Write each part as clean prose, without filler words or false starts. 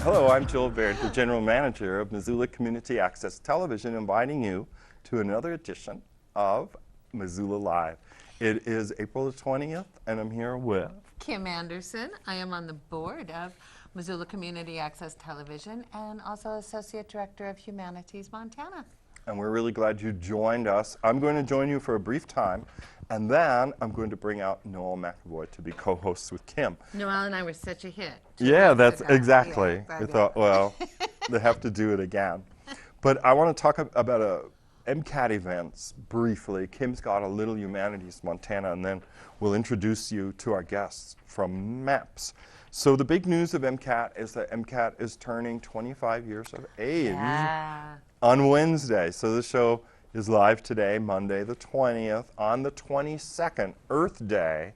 Hello, I'm Joel Baird, the General Manager of Missoula Community Access Television, inviting you to another edition of Missoula Live. It is April the 20th, and I'm here with Kim Anderson. I am on the board of Missoula Community Access Television and also Associate Director of Humanities Montana. And we're really glad you joined us. I'm going to join you for a brief time, and then I'm going to bring out Noel McAvoy to be co-hosts with Kim. Noel and I were such a hit. Yeah, that's exactly. Yeah, we thought, well, they have to do it again. But I want to talk about MCAT events briefly. Kim's got a little Humanities Montana, and then we'll introduce you to our guests from MAPS. So the big news of MCAT is that MCAT is turning 25 years of age on Wednesday. So the show is live today, Monday the 20th. On the 22nd, Earth Day,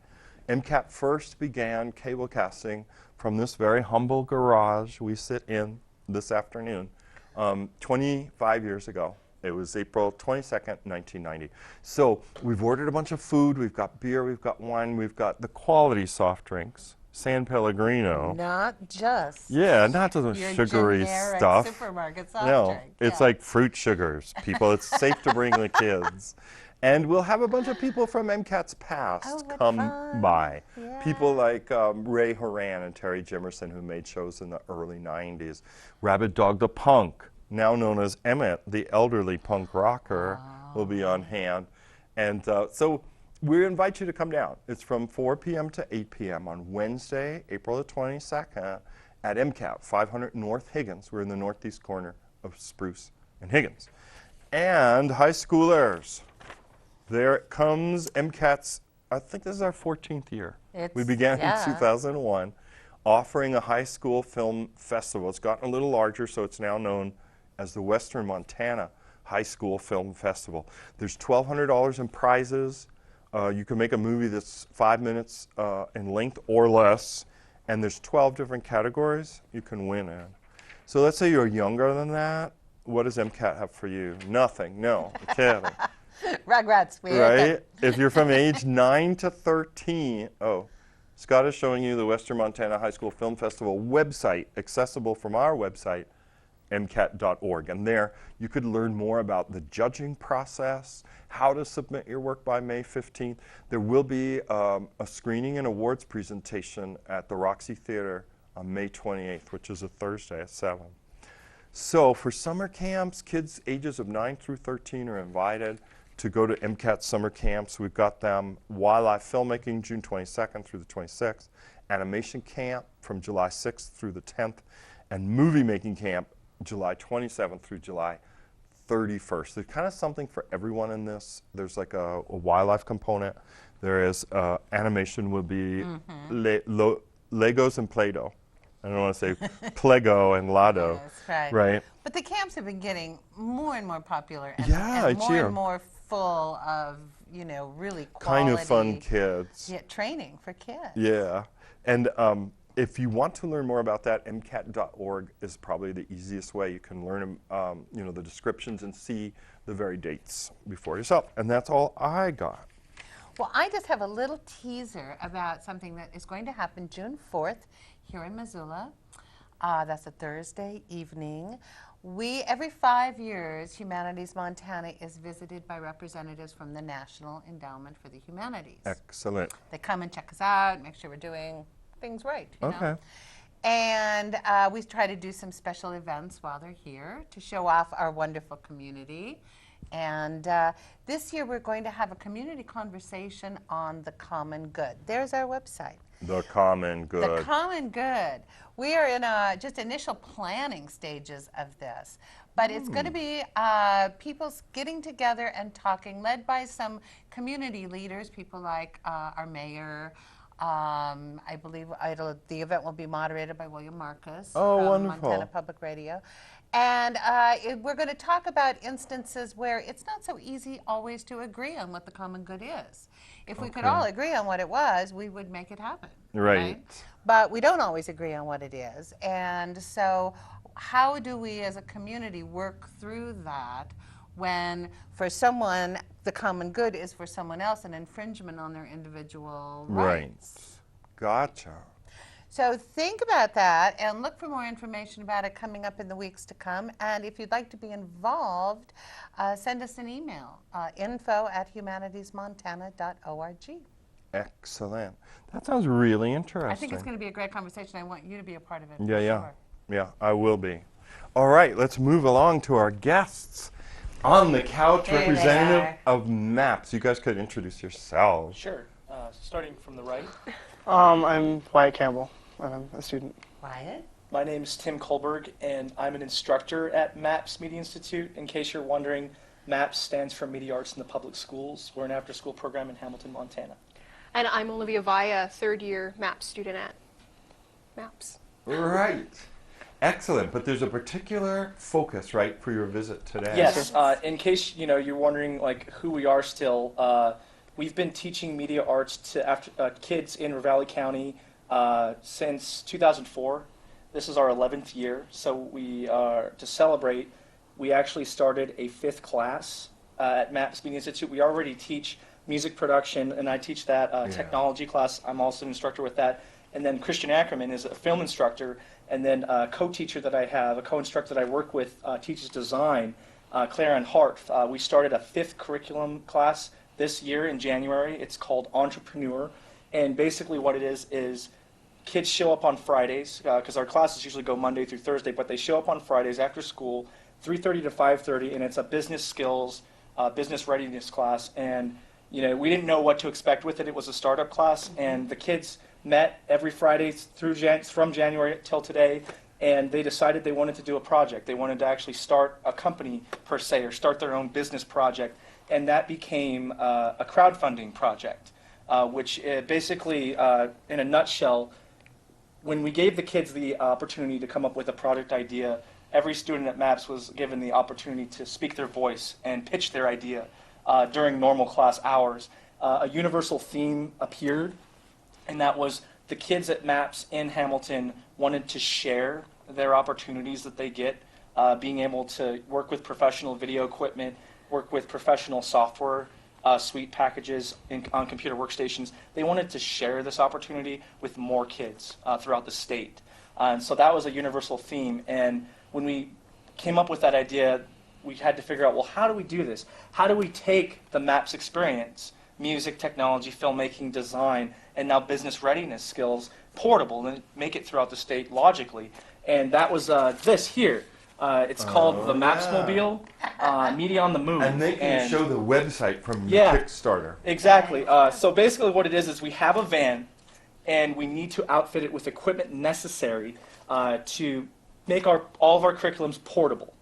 MCAT first began cablecasting from this very humble garage we sit in this afternoon 25 years ago. It was April 22nd, 1990. So we've ordered a bunch of food. We've got beer, we've got wine, we've got the quality soft drinks. San Pellegrino. Not just not just the sugary stuff. Supermarket soft drink. It's like fruit sugars, people. It's safe to bring the kids. And we'll have a bunch of people from MCAT's past come by. Yeah. People like Ray Horan and Terry Jimerson, who made shows in the early 90s. Rabid Dog the Punk, now known as Emmett, the elderly punk rocker, will be on hand. And so we invite you to come down. It's from 4 p.m. to 8 p.m. on Wednesday, April the 22nd at MCAT, 500 North Higgins. We're in the northeast corner of Spruce and Higgins. And high schoolers, there comes MCAT's, I think this is our 14th year. We began in 2001, offering a high school film festival. It's gotten a little larger, so it's now known as the Western Montana High School Film Festival. There's $1,200 in prizes. You can make a movie that's 5 minutes in length or less, and there's 12 different categories you can win in. So let's say you're younger than that. What does MCAT have for you? Nothing. No, I'm kidding. Rugrats. Right? If you're from age 9 to 13, Scott is showing you the Western Montana High School Film Festival website, accessible from our website, MCAT.org. And there you could learn more about the judging process, how to submit your work by May 15th. There will be a screening and awards presentation at the Roxy Theater on May 28th, which is a Thursday at 7. So for summer camps, kids ages of 9 through 13 are invited to go to MCAT summer camps. We've got them wildlife filmmaking June 22nd through the 26th, animation camp from July 6th through the 10th, and movie making camp July 27th through July 31st. There's kind of something for everyone in this. There's like a wildlife component. There is animation would be Legos and Play-Doh. I don't want to say Plego and Lado. Yes, right. But the camps have been getting more and more popular and, and more and more full of, really quality. Kind of fun kids. Yeah, training for kids. Yeah. And if you want to learn more about that, MCAT.org is probably the easiest way. You can learn the descriptions and see the very dates before yourself. And that's all I got. Well, I just have a little teaser about something that is going to happen June 4th here in Missoula. That's a Thursday evening. Every 5 years, Humanities Montana is visited by representatives from the National Endowment for the Humanities. Excellent. They come and check us out, make sure we're doing things right. You know? And we try to do some special events while they're here to show off our wonderful community. And this year we're going to have a community conversation on the common good. There's our website. The Common Good. The Common Good. We are in just initial planning stages of this. But it's going to be people getting together and talking, led by some community leaders, people like our mayor. I believe the event will be moderated by William Marcus from wonderful. Montana Public Radio. And we're going to talk about instances where it's not so easy always to agree on what the common good is. If we could all agree on what it was, we would make it happen. Right. But we don't always agree on what it is. And so how do we as a community work through that when for someone the common good is for someone else an infringement on their individual rights? Right. Gotcha. So think about that and look for more information about it coming up in the weeks to come. And if you'd like to be involved, send us an email, info@humanitiesmontana.org. Excellent. That sounds really interesting. I think it's going to be a great conversation. I want you to be a part of it. Yeah, for yeah. Sure. Yeah, I will be. All right, let's move along to our guests. On the couch, There they representative are. of MAPS. You guys could introduce yourselves. Sure. Starting from the right. I'm Wyatt Campbell. I'm a student. Wyatt? My name is Tim Kohlberg, and I'm an instructor at MAPS Media Institute. In case you're wondering, MAPS stands for Media Arts in the Public Schools. We're an after-school program in Hamilton, Montana. And I'm Olivia Vaya, third-year MAPS student at MAPS. Right. Excellent. But there's a particular focus, right, for your visit today. Yes. In case you're wondering like who we are still, we've been teaching media arts to kids in Ravalli County since 2004. This is our 11th year. So we to celebrate, we actually started a 5th class at MAPS Media Institute. We already teach music production, and I teach that technology class. I'm also an instructor with that. And then Christian Ackerman is a film instructor, and then a co-teacher that I have, a co-instructor that I work with, teaches design, Claire Ann Hart. We started a 5th curriculum class this year in January. It's called Entrepreneur, and basically what it is kids show up on Fridays, because our classes usually go Monday through Thursday, but they show up on Fridays after school, 3:30 to 5:30, and it's a business skills, business readiness class. And we didn't know what to expect with it. It was a startup class, and the kids met every Friday from January till today, and they decided they wanted to do a project. They wanted to actually start a company, per se, or start their own business project, and that became a crowdfunding project, which basically, in a nutshell, when we gave the kids the opportunity to come up with a product idea, every student at MAPS was given the opportunity to speak their voice and pitch their idea during normal class hours. A universal theme appeared, and that was the kids at MAPS in Hamilton wanted to share their opportunities that they get, being able to work with professional video equipment, work with professional software suite packages on computer workstations. They wanted to share this opportunity with more kids throughout the state. And so that was a universal theme. And when we came up with that idea, we had to figure out, well, how do we do this? How do we take the MAPS experience, music, technology, filmmaking, design, and now business readiness skills, portable, and make it throughout the state logically? And that was this here. It's called the MAPSmobile, Media on the Move. And they can show the website from Yeah. Kickstarter. Exactly. So basically what it is we have a van, and we need to outfit it with equipment necessary to make all of our curriculums portable.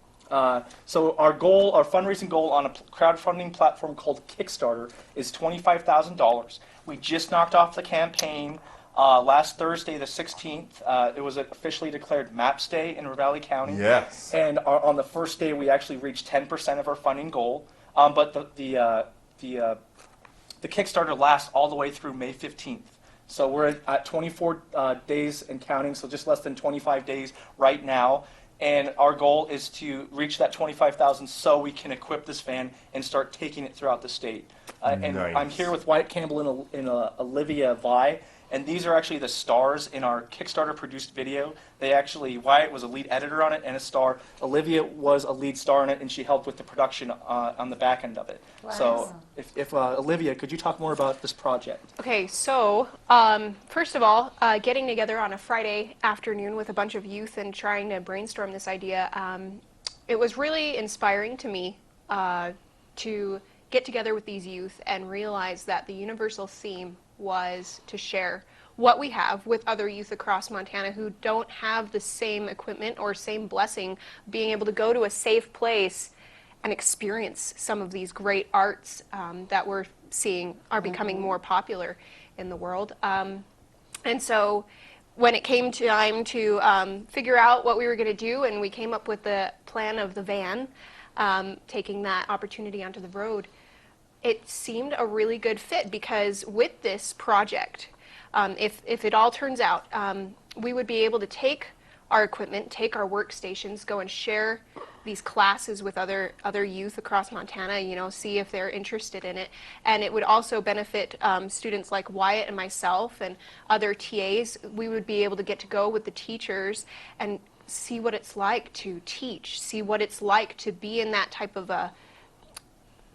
So our fundraising goal on a crowdfunding platform called Kickstarter is $25,000. We just knocked off the campaign last Thursday, the 16th. It was officially declared MAPS Day in Ravalli County. Yes. And on the first day, we actually reached 10% of our funding goal. But the Kickstarter lasts all the way through May 15th. So we're at 24 days and counting, so just less than 25 days right now. And our goal is to reach that 25,000 so we can equip this van and start taking it throughout the state. And Nice. I'm here with Wyatt Campbell and Olivia Vi. And these are actually the stars in our Kickstarter-produced video. Wyatt was a lead editor on it and a star. Olivia was a lead star on it, and she helped with the production on the back end of it. Wow. So, if Olivia, could you talk more about this project? Okay, so first of all, getting together on a Friday afternoon with a bunch of youth and trying to brainstorm this idea, it was really inspiring to me to get together with these youth and realize that the universal theme was to share what we have with other youth across Montana who don't have the same equipment or same blessing, being able to go to a safe place and experience some of these great arts that we're seeing are becoming more popular in the world. And so when it came time to figure out what we were going to do, and we came up with the plan of the van, taking that opportunity onto the road, it seemed a really good fit, because with this project, if it all turns out, we would be able to take our equipment, take our workstations, go and share these classes with other youth across Montana, you know, see if they're interested in it. And it would also benefit students like Wyatt and myself and other TAs. We would be able to get to go with the teachers and see what it's like to teach, see what it's like to be in that type of a,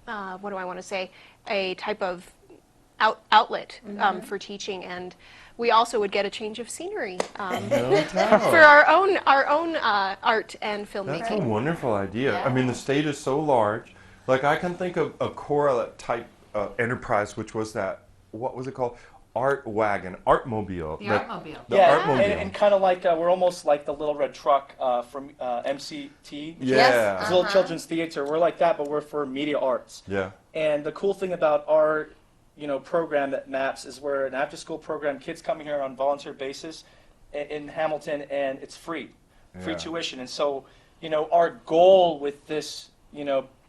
what do I want to say, a type of outlet for teaching. And we also would get a change of scenery No doubt. for our own art and filmmaking. That's a wonderful idea. Yeah. I mean, the state is so large. Like, I can think of a correlate type enterprise, which was that, what was it called? Art wagon, Artmobile. The that- Artmobile. The Yeah, Artmobile. and kind of like we're almost like the Little Red Truck from MCT, yeah. Yes, Missoula Children's Theater. We're like that, but we're for media arts. Yeah. And the cool thing about our, program at MAPS is we're an after-school program. Kids come here on volunteer basis in Hamilton, and it's free Yeah. tuition. And so, our goal with this,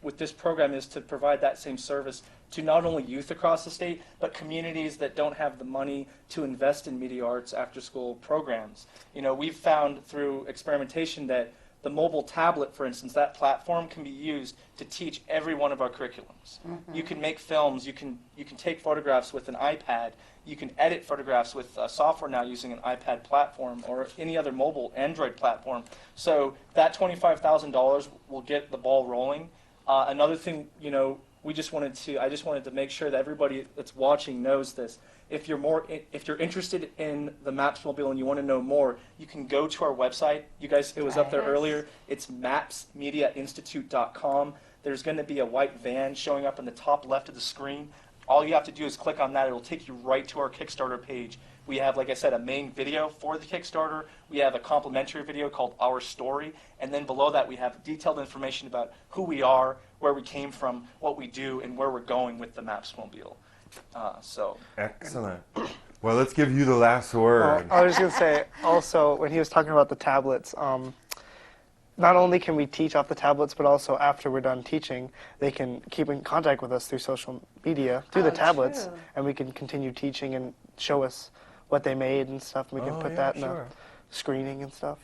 with this program is to provide that same service to not only youth across the state, but communities that don't have the money to invest in media arts after-school programs. We've found through experimentation that the mobile tablet, for instance, that platform can be used to teach every one of our curriculums. You can make films, you can take photographs with an iPad, you can edit photographs with software now using an iPad platform or any other mobile Android platform. So that $25,000 will get the ball rolling. Another thing, I just wanted to make sure that everybody that's watching knows this. If you're interested in the MAPS Mobile and you want to know more, you can go to our website. You guys, it was up there Yes. earlier. It's mapsmediainstitute.com. There's going to be a white van showing up in the top left of the screen. All you have to do is click on that. It'll take you right to our Kickstarter page. We have, like I said, a main video for the Kickstarter. We have a complimentary video called Our Story. And then below that, we have detailed information about who we are, where we came from, what we do, and where we're going with the MAPS Mobile. Excellent. Well, let's give you the last word. I was just going to say, also, when he was talking about the tablets, not only can we teach off the tablets, but also after we're done teaching, they can keep in contact with us through social media, through the tablets, true. and we can continue teaching and show us what they made and stuff. We can Oh, put yeah, that in sure. the screening and stuff.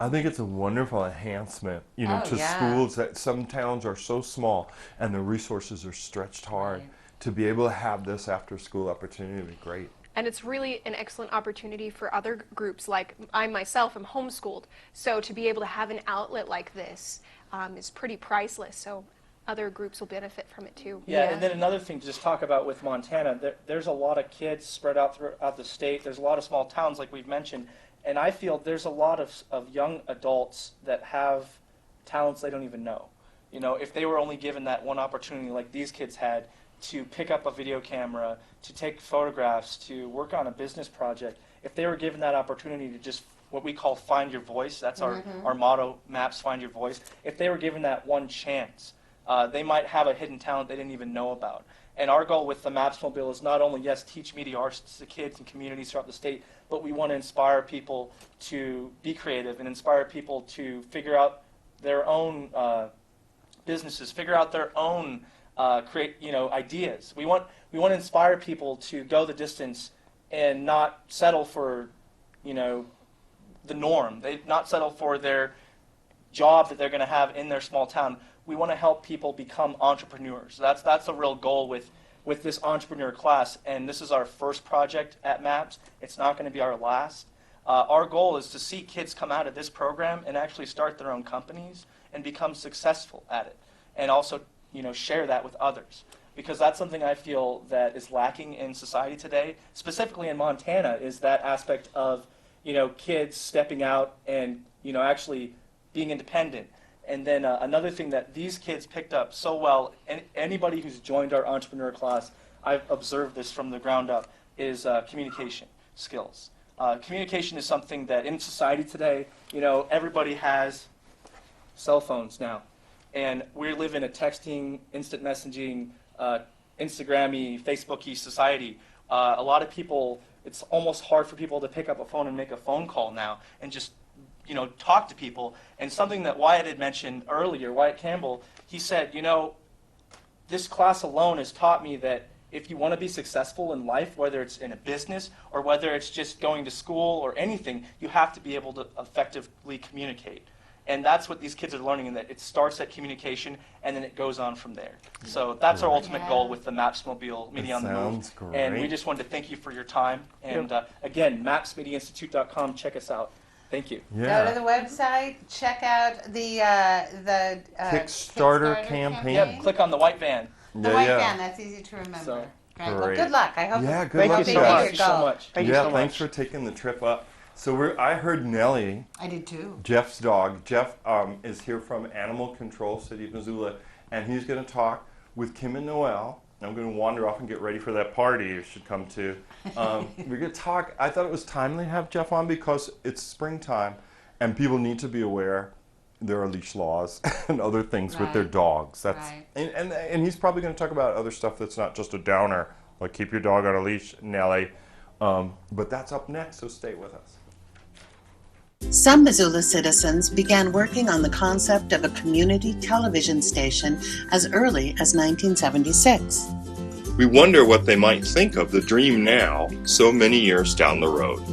I think it's a wonderful enhancement, Oh, to yeah. schools that some towns are so small and the resources are stretched hard. Right. To be able to have this after-school opportunity would be great. And it's really an excellent opportunity for other groups, like I myself am homeschooled. So to be able to have an outlet like this is pretty priceless. So other groups will benefit from it too. Yeah, Yeah. and then another thing to just talk about with Montana, there's a lot of kids spread out throughout the state. There's a lot of small towns, like we've mentioned, and I feel there's a lot of young adults that have talents they don't even know. If they were only given that one opportunity like these kids had to pick up a video camera, to take photographs, to work on a business project, if they were given that opportunity to just what we call find your voice, that's our motto, MAPS, find your voice. If they were given that one chance, they might have a hidden talent they didn't even know about. And our goal with the MAPS Mobile is not only, yes, teach media arts to kids and communities throughout the state, but we want to inspire people to be creative and inspire people to figure out their own businesses, figure out their own ideas. We want to inspire people to go the distance and not settle for, the norm. They not settle for their job that they're going to have in their small town. We want to help people become entrepreneurs. That's a real goal with this entrepreneur class, and this is our first project at MAPS. It's not going to be our last. Our goal is to see kids come out of this program and actually start their own companies and become successful at it, and also share that with others, because that's something I feel that is lacking in society today, specifically in Montana, is that aspect of kids stepping out and actually being independent. And then another thing that these kids picked up so well, and anybody who's joined our entrepreneur class, I've observed this from the ground up, is communication skills. Communication is something that in society today, everybody has cell phones now. And we live in a texting, instant messaging, Instagram-y, Facebook-y society. A lot of people, it's almost hard for people to pick up a phone and make a phone call now and just talk to people. And something that Wyatt had mentioned earlier, Wyatt Campbell, he said, this class alone has taught me that if you want to be successful in life, whether it's in a business or whether it's just going to school or anything, you have to be able to effectively communicate. And that's what these kids are learning, in that it starts at communication and then it goes on from there. So that's our ultimate goal with the MAPS Mobile Media on the Move. Sounds great. And we just wanted to thank you for your time. And again, mapsmediainstitute.com, check us out. Thank you. Yeah. Go to the website, check out the Kickstarter campaign. Yep, click on the white van. The white van, that's easy to remember. So, Great. Well, great. good luck. I hope Yeah, good Thank luck, you they so make much. it Thank you so go. much. Thank you Yeah, so thanks much. for taking the trip up. So I heard Nellie, I did too. Jeff's dog. Jeff is here from Animal Control, City of Missoula, and he's going to talk with Kim and Noel. I'm going to wander off and get ready for that party you should come to. We're going to talk. I thought it was timely to have Jeff on because it's springtime, and people need to be aware there are leash laws and other things with their Right. dogs. That's Right. and he's probably going to talk about other stuff that's not just a downer, like keep your dog on a leash, Nellie. But that's up next, so stay with us. Some Missoula citizens began working on the concept of a community television station as early as 1976. We wonder what they might think of the dream now, so many years down the road.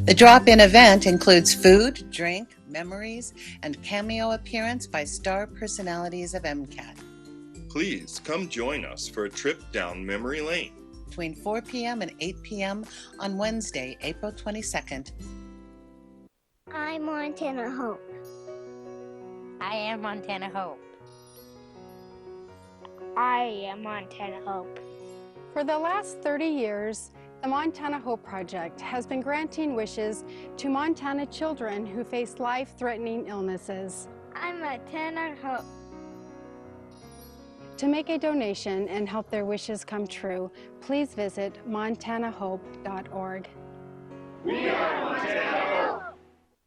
The drop-in event includes food, drink, memories, and cameo appearance by star personalities of MCAT. Please come join us for a trip down memory lane. Between 4 p.m. and 8 p.m. on Wednesday, April 22nd. I'm Montana Hope. I am Montana Hope. I am Montana Hope. For the last 30 years, the Montana Hope Project has been granting wishes to Montana children who face life-threatening illnesses. I'm Montana Hope. To make a donation and help their wishes come true, please visit montanahope.org.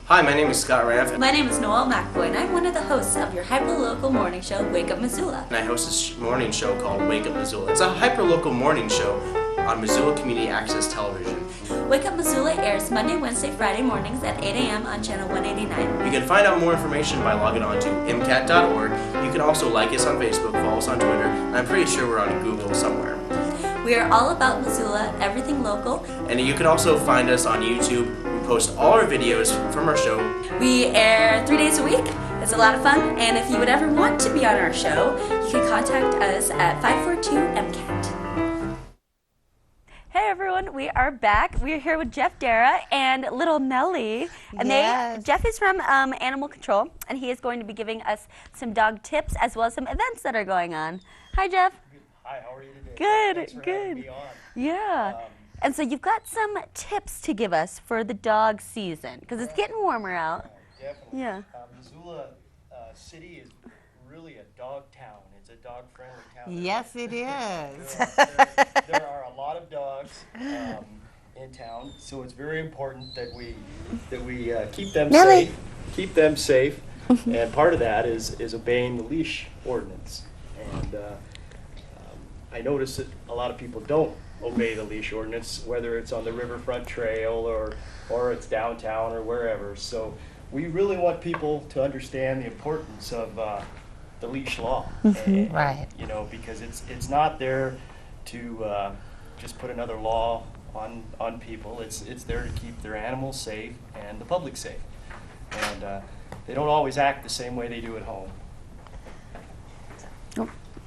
Hi, my name is Scott Ranf, My name is Noel McAvoy, and I'm one of the hosts of your hyperlocal morning show, Wake Up Missoula. and I host this morning show called Wake Up Missoula. It's a hyperlocal morning show on Missoula Community Access Television. Wake Up Missoula airs Monday, Wednesday, Friday mornings at 8 a.m. on channel 189. You can find out more information by logging on to mcat.org. You can also like us on Facebook, follow us on Twitter, and I'm pretty sure we're on Google somewhere. We are all about Missoula, everything local. And you can also find us on YouTube. We post all our videos from our show. We air 3 days a week. It's a lot of fun, and if you would ever want to be on our show, you can contact us at 542-MCAT. Hey everyone, we are back. We're here with Jeff Dara and little Nellie. And Yes. Jeff is from Animal Control, and he is going to be giving us some dog tips as well as some events that are going on. Hi Jeff. Hi, how are you today? Good, Thanks for good. having me on. Yeah. And so you've got some tips to give us for the dog season, because it's getting warmer out. Definitely. Yeah. Missoula City is really a dog town. It's a dog-friendly town. Yes, it is. There are a lot of dogs in town, so it's very important that we keep them Nellie. safe. Keep them safe, and part of that is obeying the leash ordinance. And I notice that a lot of people don't obey the leash ordinance, whether it's on the riverfront trail or it's downtown or wherever. So we really want people to understand the importance of the leash law. And, Right. you know, because it's not there to just put another law on people. It's there to keep their animals safe and the public safe. And they don't always act the same way they do at home.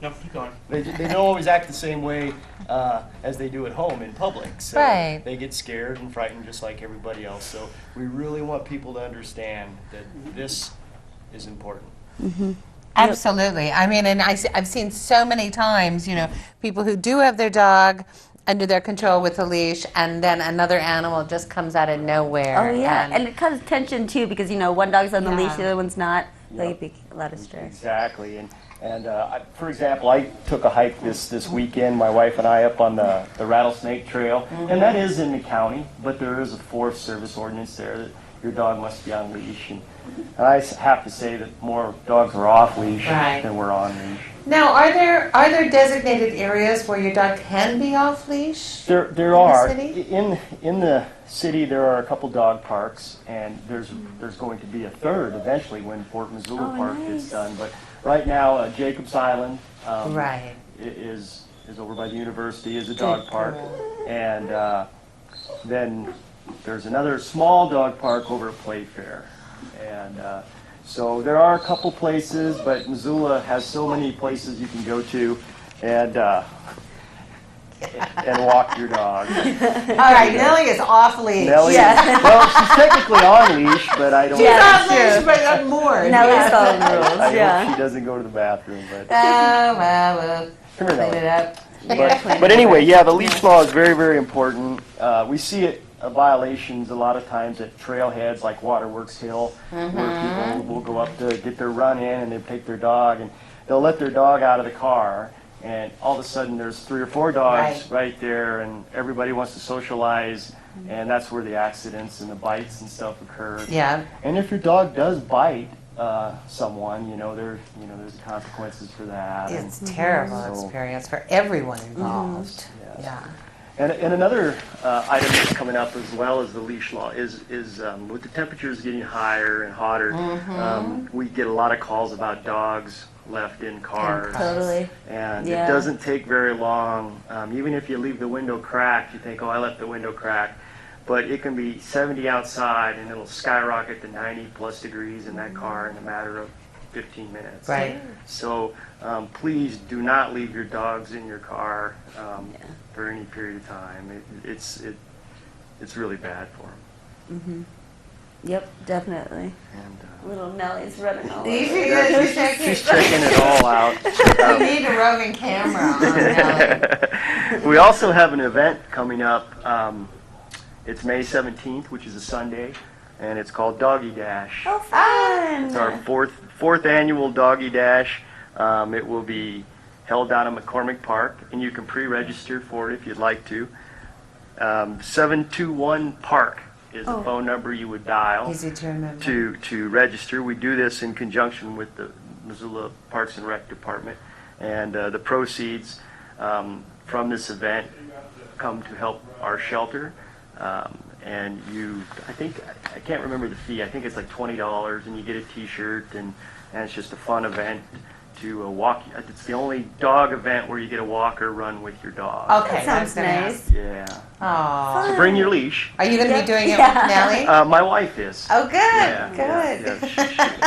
No, keep going. They don't always act the same way as they do at home in public. So Right. they get scared and frightened just like everybody else. So we really want people to understand that this is important. Absolutely. I mean, and I've seen so many times, you know, people who do have their dog under their control with a leash, and then another animal just comes out of nowhere. Oh yeah, and it causes tension too, because you know one dog's on the leash, Yeah. the other one's not. Yep. They'd be a lot of stress. Exactly. And for example, I took a hike this weekend, my wife and I, up on the Rattlesnake Trail. And that is in the county, but there is a Forest Service ordinance there that your dog must be on leash. And I have to say that more dogs are off leash Right. than we're on leash. Now, are there designated areas where your dog can be off leash? There are. city? In the city, there are a couple dog parks, and there's going to be a third eventually when Fort Missoula Oh, Park nice. gets done. But right now, Jacobs Island Right. is over by the university, is a dog park, and then there's another small dog park over at Playfair, and So there are a couple places, but Missoula has so many places you can go to and walk your dog. All right, Nellie is off leash. Nellie, well, she's technically on leash, but I don't. She's off leash, but on more. Nellie's following the rules. I hope she doesn't go to the bathroom, but. Oh, well, we'll clean it up. But anyway, yeah, the leash law is very, very important. We see it violations a lot of times at trailheads like Waterworks Hill, where people will go up to get their run in and they take their dog and they'll let their dog out of the car, and all of a sudden there's 3 or 4 dogs right there, and everybody wants to socialize, and that's where the accidents and the bites and stuff occur. Yeah. And if your dog does bite someone, there's consequences for that. It's a terrible experience for everyone involved. Yeah. And another item that's coming up as well as the leash law is with the temperatures getting higher and hotter, we get a lot of calls about dogs left in cars. Totally. And it doesn't take very long. Even if you leave the window cracked, you think, oh, I left the window cracked. But it can be 70 outside and it'll skyrocket to 90 plus degrees in that car in a matter of 15 minutes. Right. So please do not leave your dogs in your car for any period of time. It's really bad for them. Yep, definitely. And, little Nellie's running all over. She's checking it all out. We need a roving camera on Nellie. We also have an event coming up. It's May 17th, which is a Sunday, and it's called Doggy Dash. Oh, fun! It's our fourth annual Doggy Dash. It will be held down at McCormick Park, and you can pre-register for it if you'd like to. 721-PARK is the phone number you would dial Easy to remember. to register. We do this in conjunction with the Missoula Parks and Rec Department, and the proceeds from this event come to help our shelter. And I can't remember the fee. I think it's like $20, and you get a T-shirt, and it's just a fun event to walk. It's the only dog event where you get a walk or run with your dog. Okay, that sounds nice. Yeah. Aww. So bring your leash. Are you going to be doing it with Nellie? My wife is. Oh, good. Yeah, Good.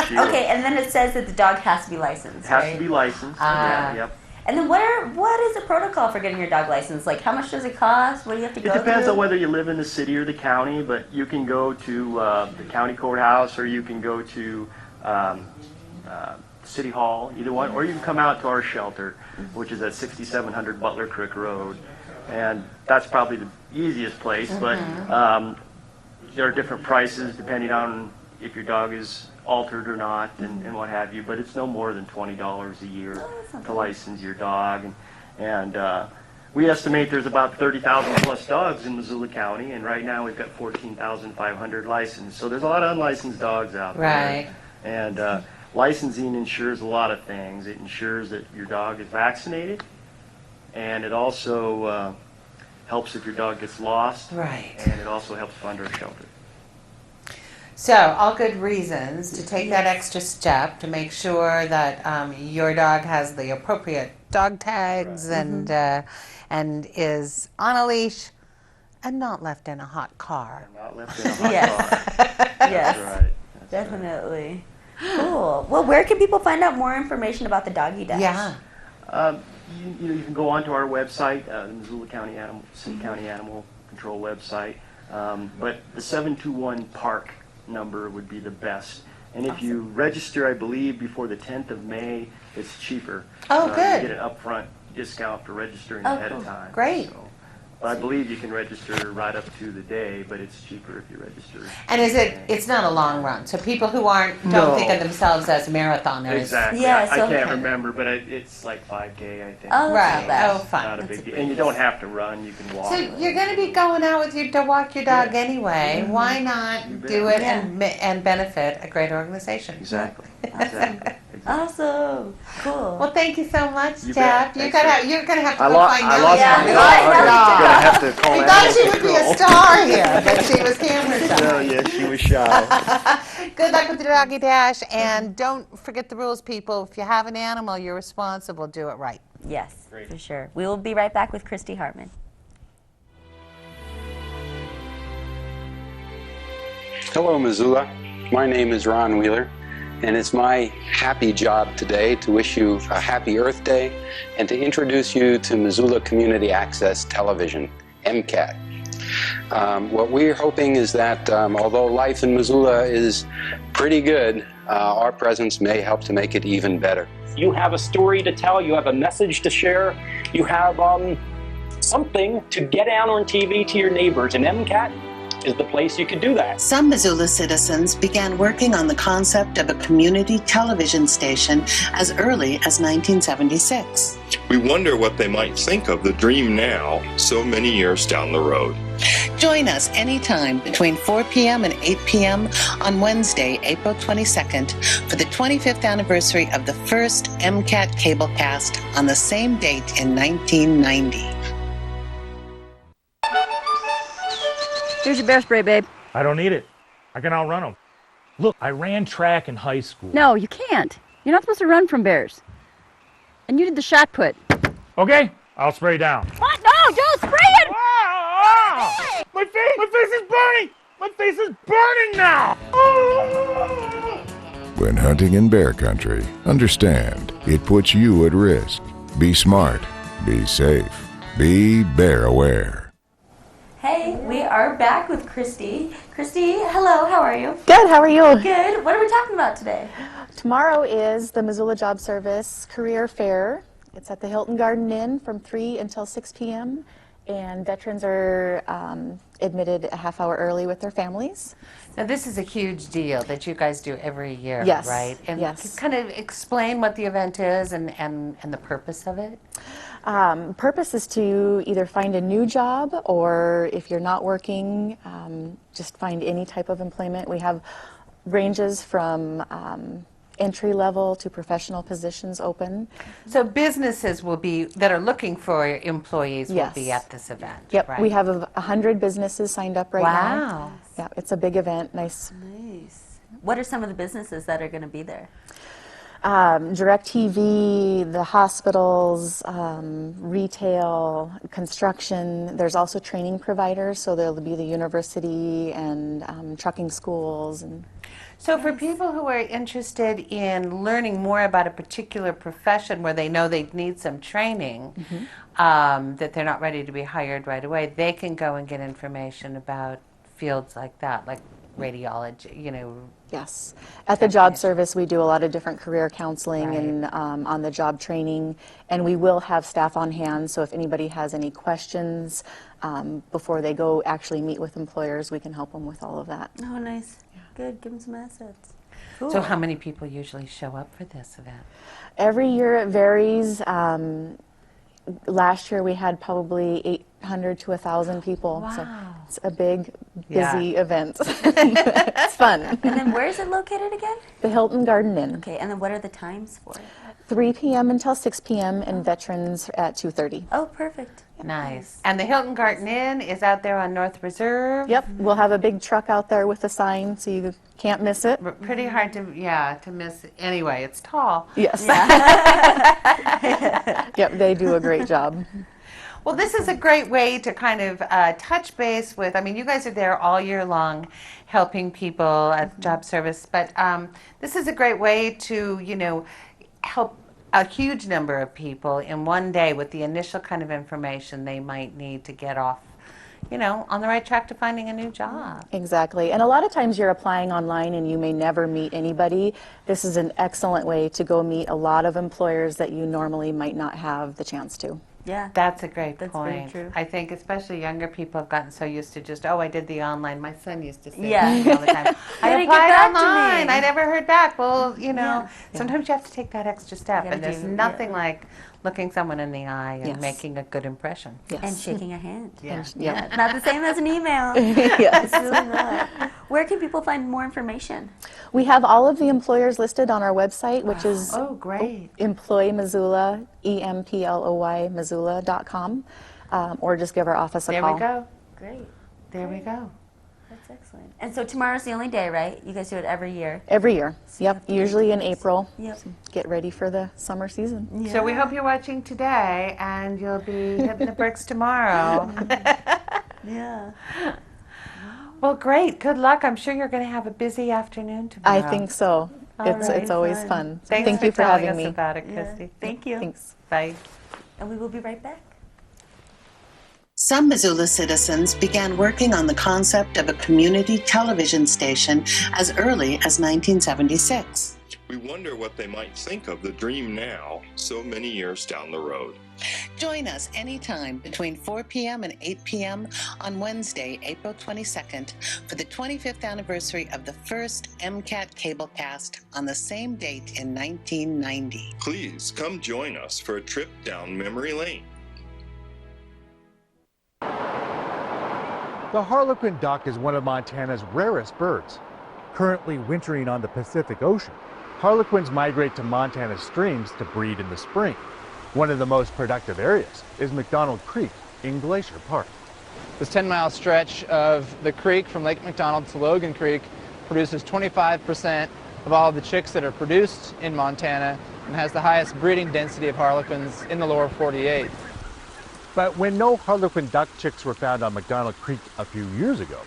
she Okay, and then it says that the dog has to be licensed, has right? to be licensed. Yep. And then what is the protocol for getting your dog licensed? Like, how much does it cost? What do you have to go It depends through? on whether you live in the city or the county, but you can go to the county courthouse, or you can go to City Hall, either one, or you can come out to our shelter, which is at 6700 Butler Creek Road, and that's probably the easiest place, but there are different prices depending on if your dog is altered or not and what have you, but it's no more than $20 a year to license your dog, and we estimate there's about 30,000 plus dogs in Missoula County, and right now we've got 14,500 licensed, so there's a lot of unlicensed dogs out there. Right. And licensing ensures a lot of things. It ensures that your dog is vaccinated, and it also helps if your dog gets lost. Right. And it also helps fund our shelter. So, all good reasons to take that extra step to make sure that your dog has the appropriate dog tags and is on a leash and not left in a hot car. Not left in a hot car. Yes. That's right. Definitely. Cool. Well, where can people find out more information about the Doggy Dash? Yeah. You can go onto our website, the Missoula City County Animal Control website, but the 721-PARK number would be the best. And if you register, I believe, before the 10th of May, it's cheaper. Oh, good. You get an upfront discount for registering ahead of time. Great. So, I believe you can register right up to the day, but it's cheaper if you register. And it's not a long run, so people who don't think of themselves as marathoners. Exactly. Yeah, I so can't remember, but it's like 5K, I think. Oh, that's Right. not bad. Oh, fine. Not a big deal. And you don't have to run, you can walk. So you're going to be going out with to walk your dog anyway. Why not You bet. do it Yeah. and benefit a great organization? Exactly. Exactly. Awesome. Cool. Well, thank you so much, You Jeff. bet. You're gonna have to I go lost find my Nellie. Yeah. dog. Gonna have to call We animal thought she would be a control. star here, but she was camera shy. No, yeah, she was shy. Good luck with the Doggy Dash, and don't forget the rules, people. If you have an animal, you're responsible. Do it right. Yes, for sure. We will be right back with Christy Hartman. Hello, Missoula. My name is Ron Wheeler, and it's my happy job today to wish you a happy Earth Day and to introduce you to Missoula Community Access Television, MCAT. What we're hoping is that although life in Missoula is pretty good, our presence may help to make it even better. You have a story to tell, you have a message to share, you have something to get out on TV to your neighbors, and MCAT is the place you could do that. Some Missoula citizens began working on the concept of a community television station as early as 1976. We wonder what they might think of the dream now, so many years down the road. Join us anytime between 4 p.m. and 8 p.m. on Wednesday, April 22nd, for the 25th anniversary of the first MCAT cablecast on the same date in 1990. Here's your bear spray, babe. I don't need it. I can outrun them. Look, I ran track in high school. No, you can't. You're not supposed to run from bears. And you did the shot put. Okay, I'll spray down. What? No, don't spray it! Ah! My face is burning! My face is burning now! When hunting in bear country, understand, it puts you at risk. Be smart, be safe, be bear aware. Hey, we are back with Christy. Christy, hello, how are you? Good, how are you? Good. What are we talking about today? Tomorrow is the Missoula Job Service Career Fair. It's at the Hilton Garden Inn from 3 until 6 p.m. And veterans are admitted a half hour early with their families. Now, this is a huge deal that you guys do every year, Yes, right? And yes. kind of explain what the event is and the purpose of it. Purpose is to either find a new job, or if you're not working, just find any type of employment. We have ranges from entry level to professional positions open. So businesses will be, that are looking for employees, will be at this event. Yep, right? we have 100 businesses signed up right now. Wow. Yeah, it's a big event, nice. Nice. What are some of the businesses that are going to be there? DirecTV, the hospitals, retail, construction. There's also training providers, so there'll be the university and trucking schools. And So for people who are interested in learning more about a particular profession where they know they need some training, that they're not ready to be hired right away, they can go and get information about fields like that, like radiology, you know. Yes. At the job service, we do a lot of different career counseling and on the job training, and we will have staff on hand, so if anybody has any questions before they go actually meet with employers, we can help them with all of that. Oh, nice. Yeah. Good. Give them some assets. Cool. So how many people usually show up for this event? Every year it varies. Last year we had probably 800 to 1,000 people. Wow. So it's a big, busy event. It's fun. And then where is it located again? The Hilton Garden Inn. Okay, and then what are the times for it? 3 p.m. until 6 p.m. and veterans at 2:30. Oh, perfect. Nice. And the Hilton Garden Inn is out there on North Reserve? Yep, we'll have a big truck out there with a sign so you can't miss it. Pretty hard to, to miss. Anyway, it's tall. Yes. Yep, they do a great job. Well, this is a great way to kind of touch base with, I mean, you guys are there all year long helping people at job service, but this is a great way to, you know, help a huge number of people in one day with the initial kind of information they might need to get off, you know, on the right track to finding a new job. Exactly. And a lot of times you're applying online and you may never meet anybody. This is an excellent way to go meet a lot of employers that you normally might not have the chance to. Yeah. That's a great That's point. very true. I think especially younger people have gotten so used to just, oh, I did the online. My son used to say Yeah. that all the time. I Gotta get applied back to online. me. I never heard back. Well, you know, Yeah. sometimes you have to take that extra step, gotta and there's do- nothing like looking someone in the eye and Yes. making a good impression. Yes. And shaking a hand. Yeah. Yeah. Not the same as an email. Yes. It's really not. Where can people find more information? We have all of the employers listed on our website, which is Oh, great. Employ Missoula, EMPLOY, Missoula.com, or just give our office a There call. we go. Great. There we go. That's excellent. And so tomorrow's the only day, right? You guys do it every year. Every year. Yep, usually in April. Yep. So get ready for the summer season. So we hope you're watching today, and you'll be hitting the bricks tomorrow. Yeah. Well, great. Good luck. I'm sure you're going to have a busy afternoon tomorrow. I think so. It's always fun. Thanks Thank for you for telling having us me. about it, Christy. Thank you. Thanks. Bye. And we will be right back. Some Missoula citizens began working on the concept of a community television station as early as 1976. We wonder what they might think of the dream now, so many years down the road. Join us anytime between 4 p.m. and 8 p.m. on Wednesday, April 22nd, for the 25th anniversary of the first MCAT cablecast on the same date in 1990. Please come join us for a trip down memory lane. The harlequin duck is one of Montana's rarest birds. Currently wintering on the Pacific Ocean, harlequins migrate to Montana's streams to breed in the spring. One of the most productive areas is McDonald Creek in Glacier Park. This 10-mile stretch of the creek from Lake McDonald to Logan Creek produces 25% of all of the chicks that are produced in Montana and has the highest breeding density of harlequins in the lower 48. But when no harlequin duck chicks were found on McDonald Creek a few years ago,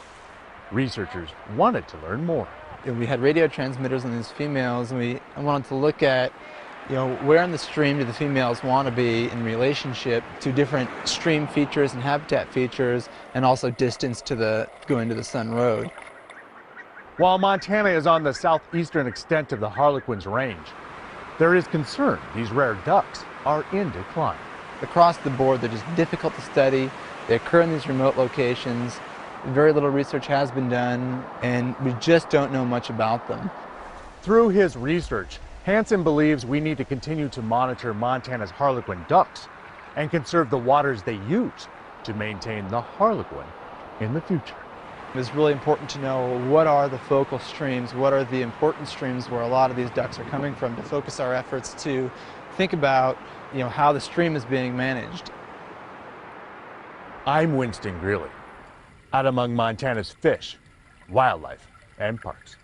researchers wanted to learn more. We had radio transmitters on these females, and we wanted to look at, where in the stream do the females want to be in relationship to different stream features and habitat features, and also distance to going to the Sun Road. While Montana is on the southeastern extent of the harlequin's range, there is concern these rare ducks are in decline. Across the board, they're just difficult to study. They occur in these remote locations. Very little research has been done, and we just don't know much about them. Through his research, Hansen believes we need to continue to monitor Montana's harlequin ducks and conserve the waters they use to maintain the harlequin in the future. It's really important to know what are the focal streams, what are the important streams where a lot of these ducks are coming from, to focus our efforts to think about how the stream is being managed. I'm Winston Greeley, out among Montana's fish, wildlife, and parks.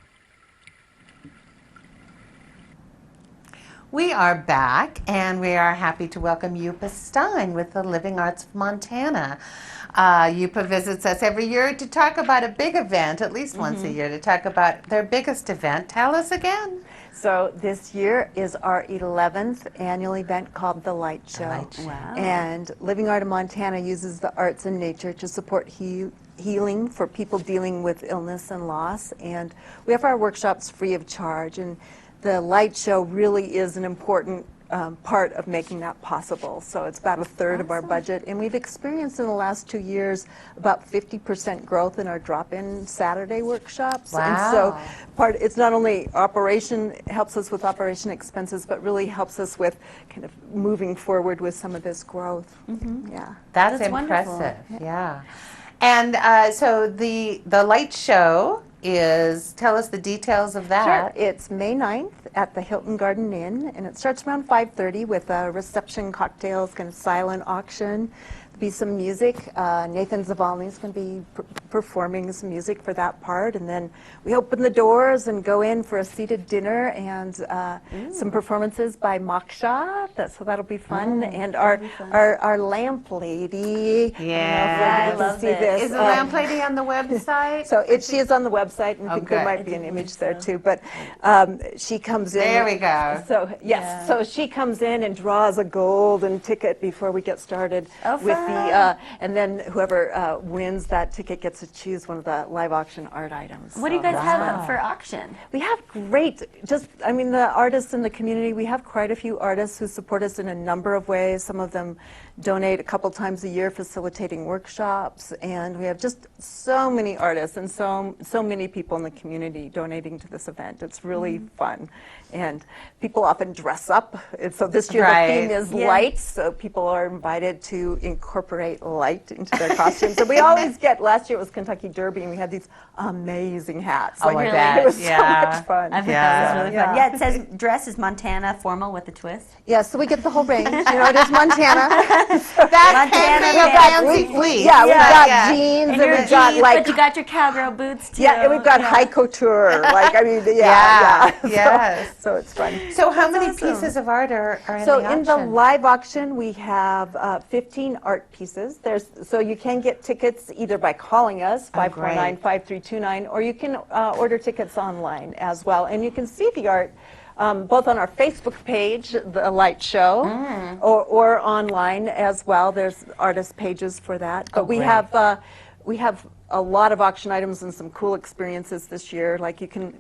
We are back, and we are happy to welcome Yupa Stein with the Living Arts of Montana. Yupa visits us every year to talk about a big event, at least once a year, to talk about their biggest event. Tell us again. So this year is our 11th annual event called The Light Show. Wow. And Living Art of Montana uses the arts and nature to support healing for people dealing with illness and loss. And we have our workshops free of charge. And the Light Show really is an important part of making that possible. So it's about a third of our budget. And we've experienced in the last 2 years about 50% growth in our drop-in Saturday workshops. Wow. And so it's not only helps us with operation expenses, but really helps us with kind of moving forward with some of this growth. Yeah. That's impressive. Wonderful. Yeah. And so the Light Show tell us the details of that. Sure. It's May 9th at the Hilton Garden Inn, and it starts around 5:30 with a reception, cocktails, kind of silent auction. There'll be some music. Nathan Zavalny is going to be performing some music for that part, and then we open the doors and go in for a seated dinner and some performances by Moksha. So that'll be fun. And our lamp lady. Yeah, I love this. Is the lamp lady on the website? So she is on the website, and I think there might be an image there too. But she comes in. There we go. So yes, so she comes in and draws a golden ticket before we get started with and then whoever wins that ticket gets to choose one of the live auction art items. What do you guys have up for auction? We have the artists in the community, we have quite a few artists who support us in a number of ways. Some of them donate a couple times a year facilitating workshops, and we have just so many artists and so many people in the community donating to this event. It's really fun. And people often dress up. And so this year the theme is light, so people are invited to incorporate light into their costumes. And we always last year it was Kentucky Derby, and we had these amazing hats. Oh, I bet. It was so much fun. I think that was really fun. Yeah, it says dress is Montana formal with a twist. Yeah, so we get the whole range. It is Montana. That's Montana a fancy fleece. Yeah, we've got Yeah. jeans And and your we've got jeans, like but you got your cowgirl boots too. yeah, and we've got high couture. Like I mean, Yeah, So- yes. So it's fun. So how That's many awesome. pieces of art are in So the in the auction? live auction, we have 15 art pieces. So you can get tickets either by calling us, 549-5329, or you can order tickets online as well. And you can see the art both on our Facebook page, The Light Show, or online as well. There's artist pages for that. But we have a lot of auction items and some cool experiences this year. Like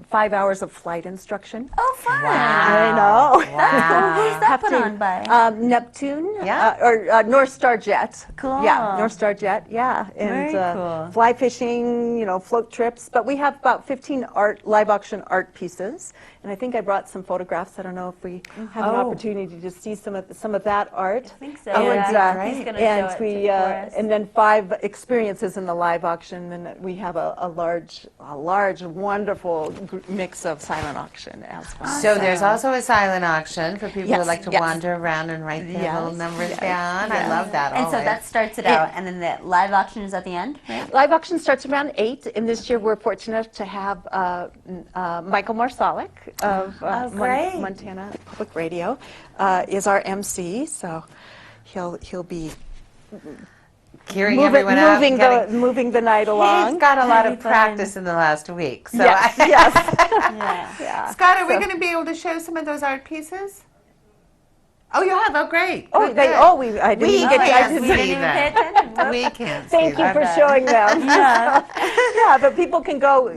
5 hours of flight instruction. Oh, fun. I know. That's cool. Who's that put on by? Neptune, Yeah. or North Star Jet. Cool. Yeah, North Star Jet, yeah. And Very cool. fly fishing, float trips. But we have about 15 live auction art pieces. And I think I brought some photographs. I don't know if we have an opportunity to see some of that art. I think so. And, He's going to show it for us. and then 5 experiences in the live auction. And we have a large, wonderful mix of silent auction as well. So there's also a silent auction for people who Yes, like to yes. wander around and write their little numbers down. I love that. And so always. that starts it out, and then the live auction is at the end, right? Live auction starts around 8, and this year we're fortunate to have Michael Marsalik of great. Montana Public Radio is our MC, so he'll be Gearing everyone up, moving the night along. He's got a lot of Very fun. practice in the last week. So Yes, yes. Yeah. Scott, are we going to be able to show some of those art pieces? Oh, you have? Oh, great. Oh, Good, I good. didn't We even get can't to see didn't even pay them. attention. We can't see Thank you them. for showing them. Yeah. Yeah, but people can go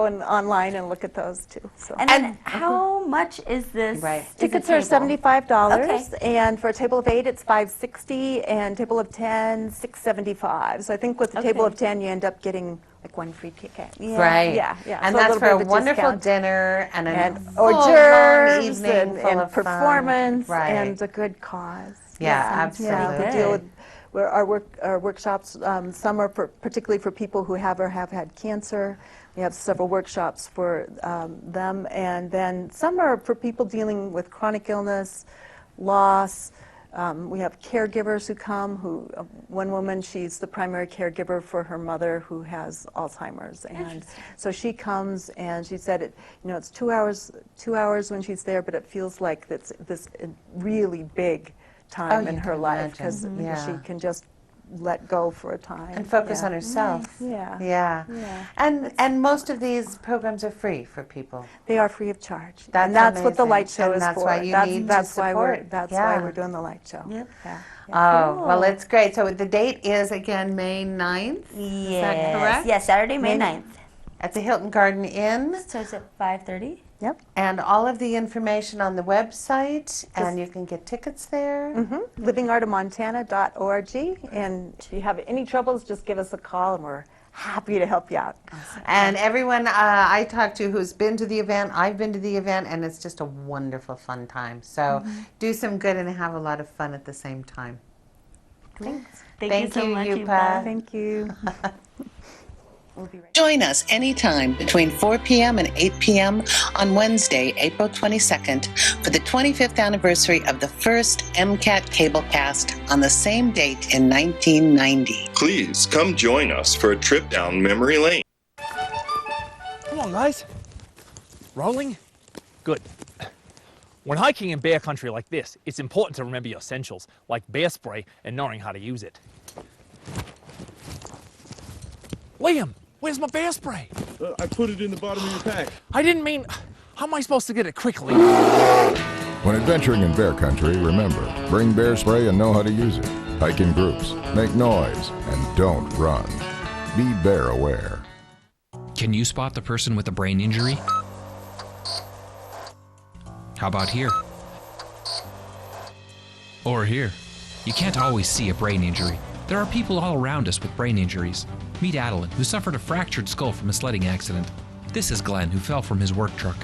and online and look at those too. So. And then how much is this? Right. is a Tickets are table? $75, and for a table of 8, it's $560, and table of 10, $675. So I think with the table Okay. of 10, you end up getting like 1 free ticket. Yeah. Right. Yeah. And So that's little for bit a of wonderful discount. dinner and a hors full, long d'oeuvres evening full and of fun. performance Right. and a good cause. Yeah, Yeah, absolutely. we deal with our workshops. Some are particularly for people who have or have had cancer. We have several workshops for them, and then some are for people dealing with chronic illness, loss. We have caregivers who come. One woman, she's the primary caregiver for her mother who has Alzheimer's, and so she comes and she said, it's 2 hours when she's there, but it feels like it's this really big time in you her can life because imagine. Yeah. she can just let go for a time And focus Yeah. on herself. Yeah. Yeah. Yeah. And most of these programs are free for people. They are free of charge. That's and that's what the amazing. light show And is that's for. why you that's need to that's why support. that's Yeah. why we're doing the light show. Yep. Yeah. Oh, well, it's great. So the date is, again, May 9th. Is that correct? Yes, Saturday, May 9th. At the Hilton Garden Inn. Starts at 5:30. Yep. And all of the information on the website, and you can get tickets there. livingartofmontana.org, and if you have any troubles, just give us a call, and we're happy to help you out. And everyone I talked to who's been to the event, I've been to the event, and it's just a wonderful, fun time. So do some good and have a lot of fun at the same time. Thanks. Thank you so much, Yupa. Thank you. Join us anytime between 4 p.m. and 8 p.m. on Wednesday, April 22nd, for the 25th anniversary of the first MCAT cablecast on the same date in 1990. Please come join us for a trip down memory lane. Come on, guys. Rolling? Good. When hiking in bear country like this, it's important to remember your essentials, like bear spray and knowing how to use it. Liam, where's my bear spray? I put it in the bottom of your pack. I didn't mean... How am I supposed to get it quickly? When adventuring in bear country, remember, bring bear spray and know how to use it. Hike in groups, make noise, and don't run. Be bear aware. Can you spot the person with a brain injury? How about here? Or here? You can't always see a brain injury. There are people all around us with brain injuries. Meet Adeline, who suffered a fractured skull from a sledding accident. This is Glenn, who fell from his work truck.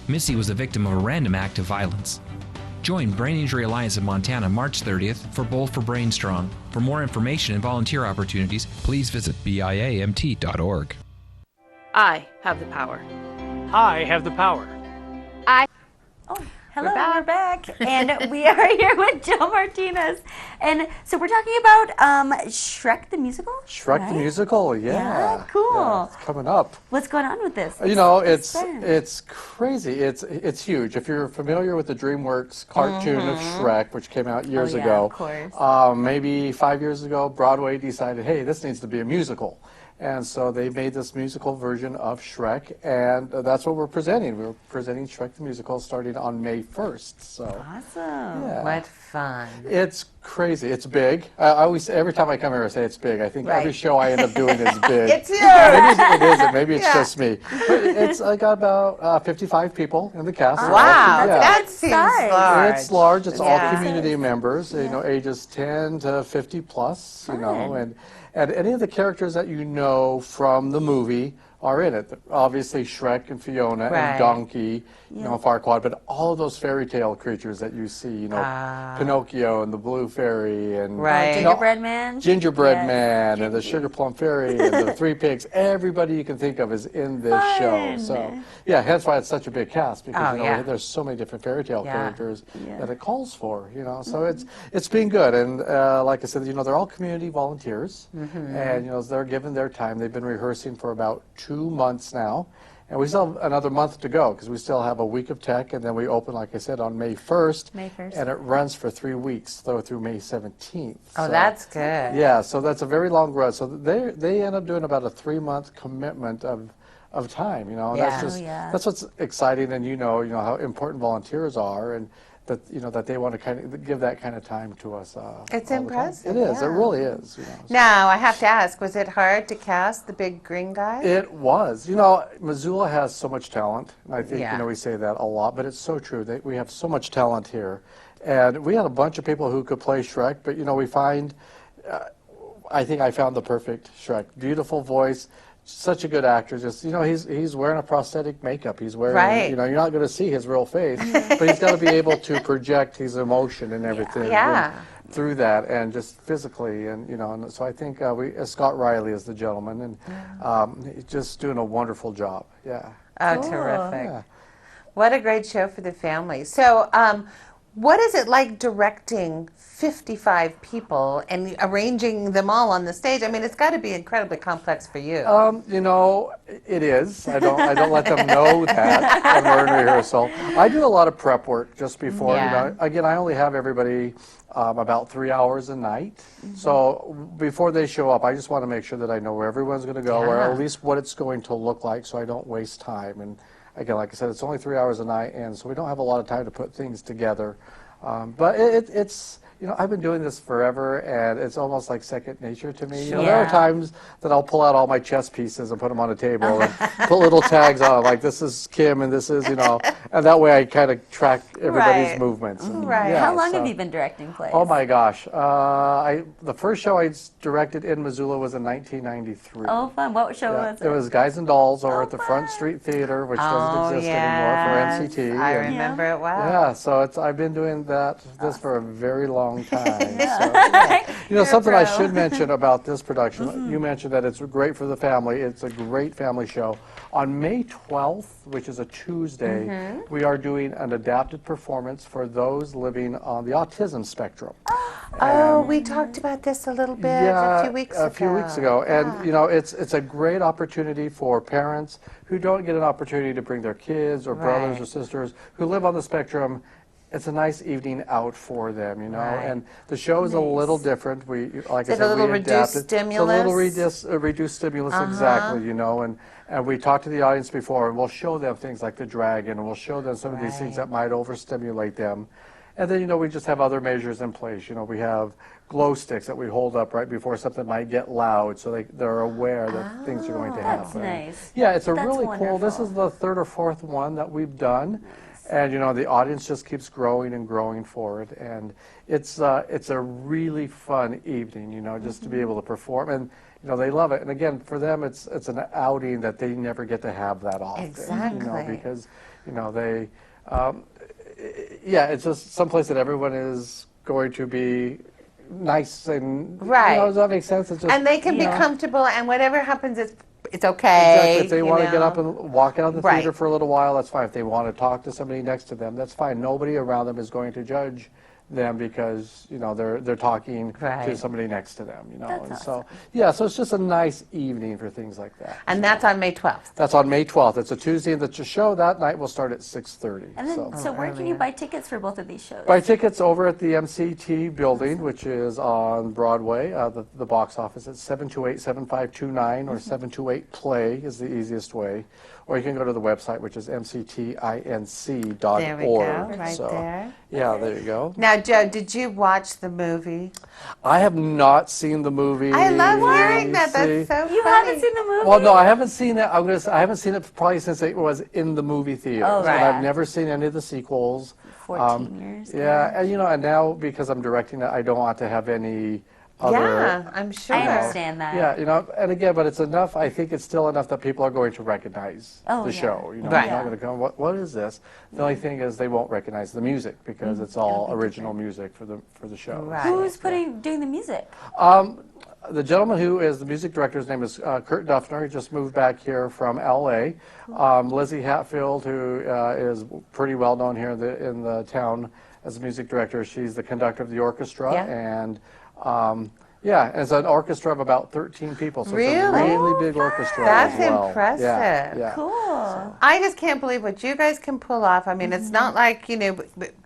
Missy was the victim of a random act of violence. Join Brain Injury Alliance of Montana March 30th for Bowl for Brain Strong. For more information and volunteer opportunities, please visit biamt.org. I have the power. I have the power. Hello, we're back. And we are here with Joe Martinez. And so we're talking about Shrek the Musical? Shrek the Musical, Yeah, cool. Yeah, it's coming up. What's going on with this? You know, Expand. it's crazy. It's huge. If you're familiar with the DreamWorks cartoon of Shrek, which came out years ago, of course. maybe 5 years ago, Broadway decided, hey, this needs to be a musical. And so they made this musical version of Shrek, and that's what we're presenting. We're presenting Shrek the Musical starting on May 1st. So awesome. Yeah. What fun. It's crazy. It's big. I always, every time I come here, I say it's big. I think every show I end up doing is big. It's huge. Maybe it isn't. Maybe it's just me. But it's I got about 55 people in the cast. Wow, Yeah. that seems large. It's large. It's all Yeah. community members, you know, ages 10 to 50 plus, you know, and any of the characters that you know from the movie are in it. Obviously Shrek and Fiona Right. and Donkey, you know, Farquaad, but all of those fairy tale creatures that you see, you know, Pinocchio and the Blue Fairy and Right. you know, Gingerbread Man. Gingerbread Man and the Sugar Plum Fairy and the Three Pigs. Everybody you can think of is in this show. So yeah, hence why it's such a big cast, because you know, there's so many different fairy tale characters that it calls for. You know, so it's been good. And like I said, you know, they're all community volunteers, and you know, they're given their time. They've been rehearsing for about 2 months now. And we still have another month to go, because we still have a week of tech, and then we open, like I said, on May 1st. May 1st. And it runs for 3 weeks, though, through May 17th. Oh, So, that's good. yeah, so that's a very long run. So they end up doing about a 3-month commitment of time, you know. And that's just that's what's exciting, and you know how important volunteers are, and that you know that they want to kind of give that kind of time to us. It's all the time. impressive. It is. Yeah. It really is. You know. Now, I have to ask, was it hard to cast the big green guy? It was. You know, Missoula has so much talent. And I think, Yeah. you know, we say that a lot, but it's so true. We have so much talent here. And we had a bunch of people who could play Shrek, but, you know, we find, I think I found the perfect Shrek. Beautiful voice, such a good actor. Just, you know, he's wearing a prosthetic makeup. He's wearing, you know, you're not going to see his real face, but he's got to be able to project his emotion and everything. Yeah. Through that and just physically, and you know, and so I think Scott Riley is the gentleman, and he's just doing a wonderful job. Yeah. Oh, Cool. terrific. Yeah. What a great show for the family. So, what is it like directing 55 people and arranging them all on the stage? I mean, it's got to be incredibly complex for you. You know, it is. I don't let them know that when we're in rehearsal. I do a lot of prep work just before. You know, again, I only have everybody about 3 hours a night. So before they show up, I just want to make sure that I know where everyone's going to go, or at least what it's going to look like, so I don't waste time. And again, like I said, it's only 3 hours a night, and so we don't have a lot of time to put things together. But it's, you know, I've been doing this forever, and it's almost like second nature to me. You know, there are times that I'll pull out all my chess pieces and put them on a table and put little tags on, like this is Kim and this is, you know, and that way I kind of track everybody's movements. And, yeah, How long so- have you been directing plays? Oh my gosh. The first show I directed in Missoula was in 1993. Oh, fun. What show was it? It was Guys and Dolls over at the Front Street Theater, which doesn't exist anymore for NCT. I and- remember it well. Yeah, so I've been doing this for a very long time. So, yeah. You know, something I should mention about this production, you mentioned that it's great for the family. It's a great family show. On May 12th, which is a Tuesday, we are doing an adapted performance for those living on the autism spectrum. Oh, we talked about this a little bit a few weeks ago. And you know, it's a great opportunity for parents who don't get an opportunity to bring their kids or brothers or sisters who live on the spectrum. It's a nice evening out for them, you know. And the show is a little different. We, like I said, a little we reduced adapted. stimulus? It's a little reduced stimulus, exactly, you know. And we talked to the audience before, and we'll show them things like the dragon, and we'll show them some of these things that might overstimulate them. And then, you know, we just have other measures in place. You know, we have glow sticks that we hold up right before something might get loud, so they're aware that things are going to happen. That's nice. Yeah, it's a That's really wonderful. cool. This is the third or fourth one that we've done. And you know, the audience just keeps growing and growing for it, and it's a really fun evening, you know, just to be able to perform, and you know, they love it. And again, for them, it's an outing that they never get to have that often. Exactly. You know, because you know they, it's just someplace that everyone is going to be nice and you know, does that make sense? It's just, and they can you be know, comfortable, and whatever happens, it's okay. Exactly. If they want to get up and walk out of the Right. theater for a little while, that's fine. If they want to talk to somebody next to them, that's fine. Nobody around them is going to judge them because they're talking to somebody next to them. That's and so so it's just a nice evening for things like that. And that's on May 12th. That's on May 12th. It's a Tuesday. The show that night will start at 6:30. And then, so where can you buy tickets for both of these shows? Buy tickets over at the MCT building, which is on Broadway. The box office is 728-7529 or 728-PLAY is the easiest way. Or you can go to the website, which is mctinc.org. There we go, right so, there. Yeah, there you go. Now, Joe, did you watch the movie? I have not seen the movie. I love hearing that. See? That's so You funny. haven't seen the movie? Well, no, I haven't seen it. I haven't seen it probably since it was in the movie theater. Oh, right. And I've never seen any of the sequels. 14 years. Yeah, and and now because I'm directing it, I don't want to have any other. Yeah, I'm sure. I understand that. Yeah, and again, but it's enough. I think it's still enough that people are going to recognize Oh, the yeah. show. Right. They're not going to come. What is this? The only thing is they won't recognize the music because it's all original music for the show. Right. Who's doing the music? The gentleman who is the music director, his name is Kurt Duffner. He just moved back here from L.A. Lizzie Hatfield, who is pretty well known here in the town as a music director. She's the conductor of the orchestra, and it's an orchestra of about 13 people, so it's a really big orchestra. That's as well. impressive. Yeah. Cool. I just can't believe what you guys can pull off. I mean, it's not like,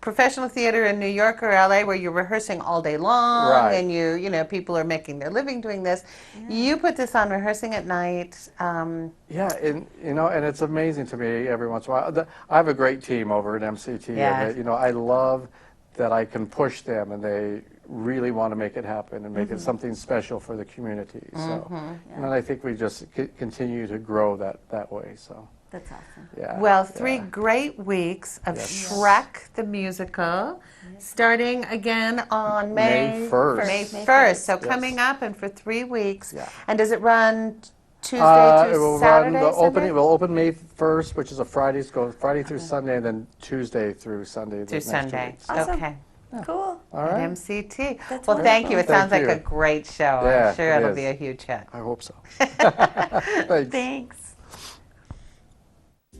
professional theater in New York or LA where you're rehearsing all day long Right. and people are making their living doing this. You put this on rehearsing at night. Yeah, and and it's amazing to me every once in a while. I have a great team over at MCT. Yeah. And I love that I can push them, and they really want to make it happen and make it something special for the community. So, and I think we just continue to grow that way. So that's awesome. Yeah. Well, 3 great weeks of Shrek the musical, starting again on May 1st. May 1st. So coming up and for 3 weeks. Yeah. And does it run Tuesday it through will Saturday? run the Sunday? opening. It will open May 1st, which is a Friday. Go Friday through Sunday, and then Tuesday through Sunday. Through the next 2 Sunday. weeks. Awesome. Okay. Cool. All right. At MCT. That's Well, wonderful. thank you. It Thank sounds like you. a great show. Yeah, I'm sure it it'll is. be a huge hit. I hope so. Thanks. Thanks.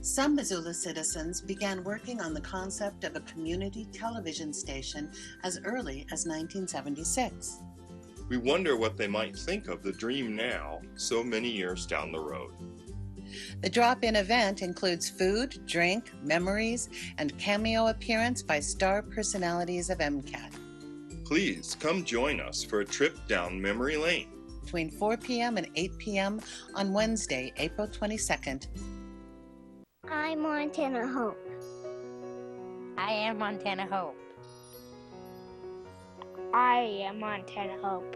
Some Missoula citizens began working on the concept of a community television station as early as 1976. We wonder what they might think of the dream now, so many years down the road. The drop-in event includes food, drink, memories, and cameo appearance by star personalities of MCAT. Please come join us for a trip down memory lane. Between 4 p.m. and 8 p.m. on Wednesday, April 22nd. I'm Montana Hope. I am Montana Hope. I am Montana Hope.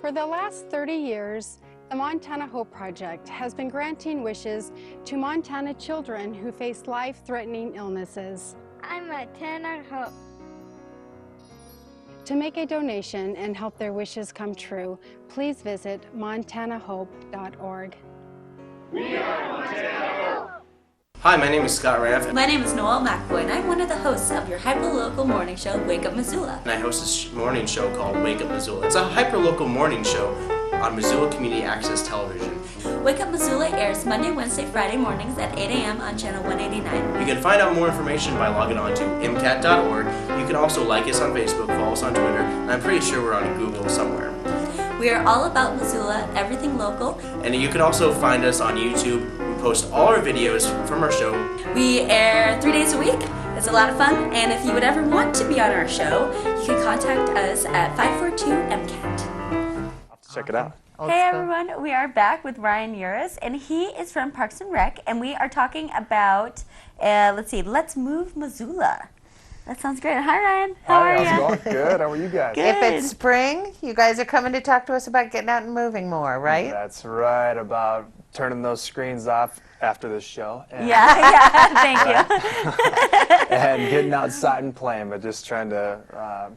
For the last 30 years, the Montana Hope Project has been granting wishes to Montana children who face life-threatening illnesses. I'm Montana Hope. To make a donation and help their wishes come true, please visit montanahope.org. We are Montana Hope. Hi, my name is Scott Raff. My name is Noel McAvoy, and I'm one of the hosts of your hyper-local morning show, Wake Up Missoula. And I host this morning show called Wake Up Missoula. It's a hyper-local morning show on Missoula Community Access Television. Wake Up Missoula airs Monday, Wednesday, Friday mornings at 8 a.m. on Channel 189. You can find out more information by logging on to mcat.org. You can also like us on Facebook, follow us on Twitter, and I'm pretty sure we're on Google somewhere. We are all about Missoula, everything local. And you can also find us on YouTube. We post all our videos from our show. We air 3 days a week. It's a lot of fun, and if you would ever want to be on our show, you can contact us at 542-MCAT. Check it out. Hey everyone, we are back with Ryan Uris, and he is from Parks and Rec, and we are talking about, Let's Move Missoula. That sounds great. Hi Ryan, how are you? How's it going? Good, how are you guys? If it's spring, you guys are coming to talk to us about getting out and moving more, right? That's right, about turning those screens off after this show. And, Thank you. and getting outside and playing, but just trying to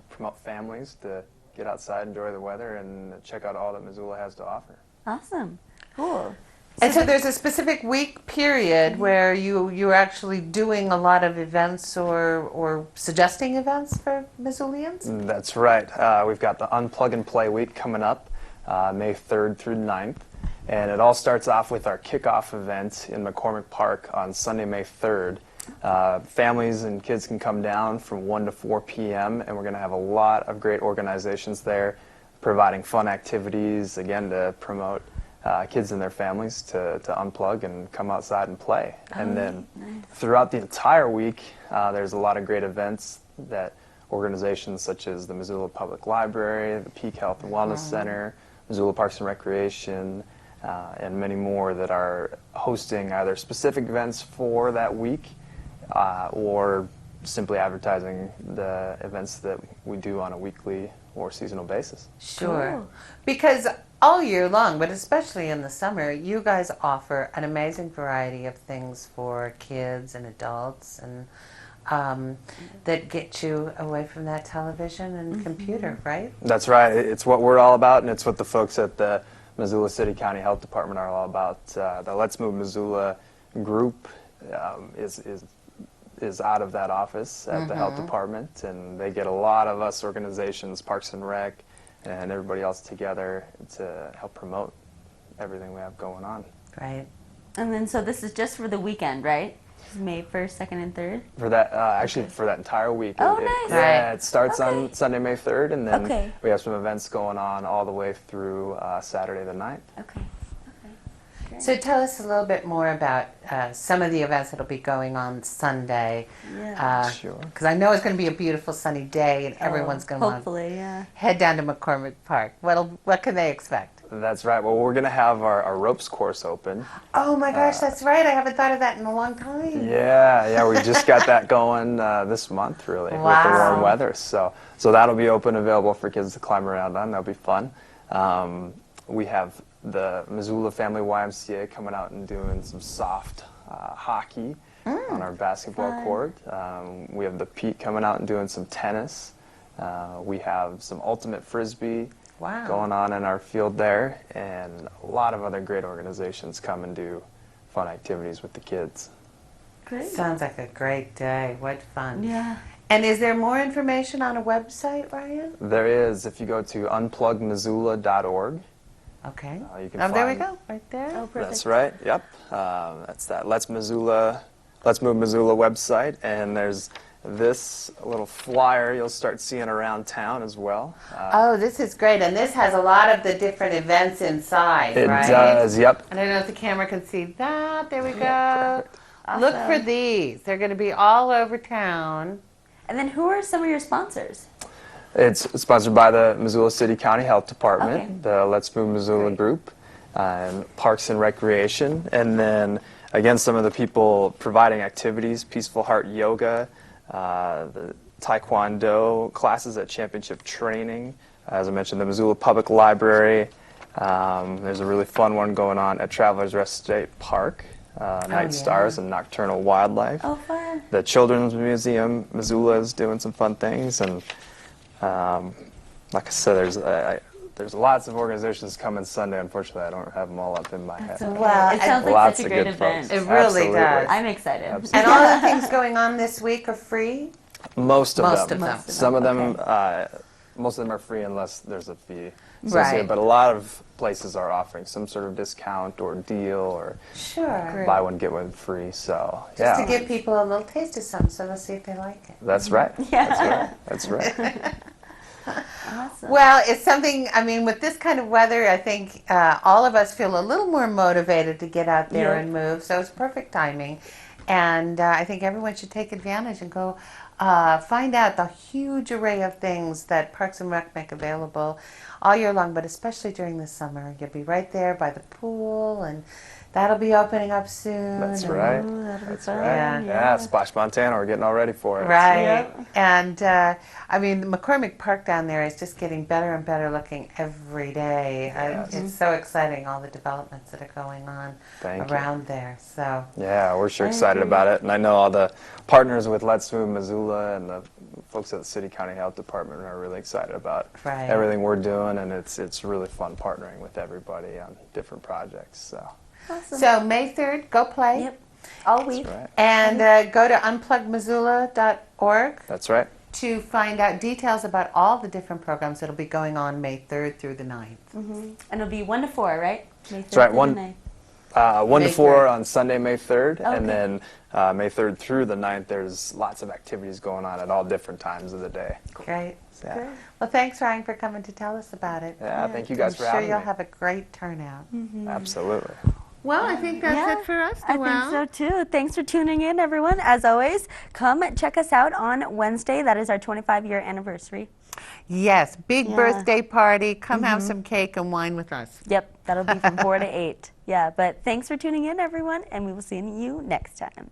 promote families to get outside, enjoy the weather, and check out all that Missoula has to offer. Awesome, cool. And so there's a specific week period where you're actually doing a lot of events or suggesting events for Missoulians? That's right. We've got the Unplug and Play Week coming up, May 3rd through 9th. And it all starts off with our kickoff event in McCormick Park on Sunday, May 3rd. Families and kids can come down from 1 to 4 p.m. and we're going to have a lot of great organizations there providing fun activities, again, to promote kids and their families to unplug and come outside and play. And then throughout the entire week, there's a lot of great events that organizations such as the Missoula Public Library, the Peak Health and Wellness Center, Missoula Parks and Recreation, and many more that are hosting either specific events for that week or simply advertising the events that we do on a weekly or seasonal basis. Sure. Cool. Because all year long, but especially in the summer, you guys offer an amazing variety of things for kids and adults and that get you away from that television and computer, right? That's right. It's what we're all about, and it's what the folks at the Missoula City County Health Department are all about. The Let's Move Missoula group is out of that office at the health department, and they get a lot of us organizations, Parks and Rec, and everybody else together to help promote everything we have going on. Right. And then, so this is just for the weekend, right? May 1st, 2nd, and 3rd? For that, actually, for that entire week. Oh, nice. Yeah, it starts on Sunday, May 3rd, and then Okay. we have some events going on all the way through Saturday the 9th. Okay. So tell us a little bit more about some of the events that will be going on Sunday. Yeah. Sure. Because I know it's going to be a beautiful sunny day and everyone's going to hopefully, yeah. head down to McCormick Park. What can they expect? That's right. Well, we're going to have our ropes course open. Oh my gosh, that's right. I haven't thought of that in a long time. Yeah, we just got that going this month, really, with the warm weather. So that'll be open, available for kids to climb around on. That'll be fun. We have the Missoula Family YMCA coming out and doing some soft hockey on our basketball court. We have the Pete coming out and doing some tennis. We have some ultimate frisbee going on in our field there, and a lot of other great organizations come and do fun activities with the kids. Great. Sounds like a great day. What fun. Yeah. And is there more information on a website, Ryan? There is. If you go to unplugmissoula.org. Okay. You can there we find- go, right there. Oh, perfect. That's right. Yep. That's that Let's Move Missoula website, and there's this little flyer you'll start seeing around town as well. Oh, this is great, and this has a lot of the different events inside, It right? does. Yep. And I don't know if the camera can see that. There we go. Look for these. They're going to be all over town. And then who are some of your sponsors? It's sponsored by the Missoula City County Health Department, the Let's Move Missoula group, and Parks and Recreation, and then again some of the people providing activities: Peaceful Heart Yoga, the Taekwondo classes at Championship Training. As I mentioned, the Missoula Public Library. There's a really fun one going on at Travelers Rest State Park. Night Stars and Nocturnal Wildlife. Oh, fun. The Children's Museum, Missoula, is doing some fun things, and like I said, there's lots of organizations coming Sunday. Unfortunately, I don't have them all up in my head. Well, it sounds like Lots such a of great good event. folks. It really Absolutely. does. I'm excited. Absolutely. And all the things going on this week are free? Most of Most them. of them. Some of them, most of them are free unless there's a fee associated. Right. But a lot of places are offering some sort of discount or deal or Sure. buy one get one free. So Just yeah, to give people a little taste of something so they'll see if they like it. that's right. Yeah. That's right. That's right. Awesome. Well, it's something, I mean, with this kind of weather, I think all of us feel a little more motivated to get out there and move, so it's perfect timing. And I think everyone should take advantage and go find out the huge array of things that Parks and Rec make available all year long, but especially during the summer. You'll be right there by the pool, and that'll be opening up soon. That's and- right. Ooh, that'll be That's fun. right. Yeah, Splash Montana, we're getting all ready for it. Right. Yep. And I mean, the McCormick Park down there is just getting better and better looking every day. Yes. It's so exciting, all the developments that are going on Thank you. around there. So Yeah, we're sure I excited agree. about it. And I know all the partners with Let's Move Missoula and the folks at the City County Health Department are really excited about Right. everything we're doing, and it's really fun partnering with everybody on different projects. So Awesome. So May 3rd, go play. Yep. All week. that's right. And go to unplugmissoula.org That's right. to find out details about all the different programs that'll be going on May 3rd through the 9th. And it'll be 1 to 4, right? May 3rd That's right. through One, the 9th. 1 to May 4 3rd. on Sunday, May 3rd, Okay. and then May 3rd through the 9th, there's lots of activities going on at all different times of the day. Great. Yeah. Good. Well, thanks, Ryan, for coming to tell us about it. Yeah, thank you guys for I'm having sure you'll me. have a great turnout. Absolutely. Well, I think that's it for us, I Noelle. think so too. Thanks for tuning in, everyone. As always, come check us out on Wednesday. That is our 25-year anniversary. Yes, big Yeah. birthday party. Come have some cake and wine with us. Yep, that'll be from 4 to 8. Yeah, but thanks for tuning in, everyone, and we will see you next time.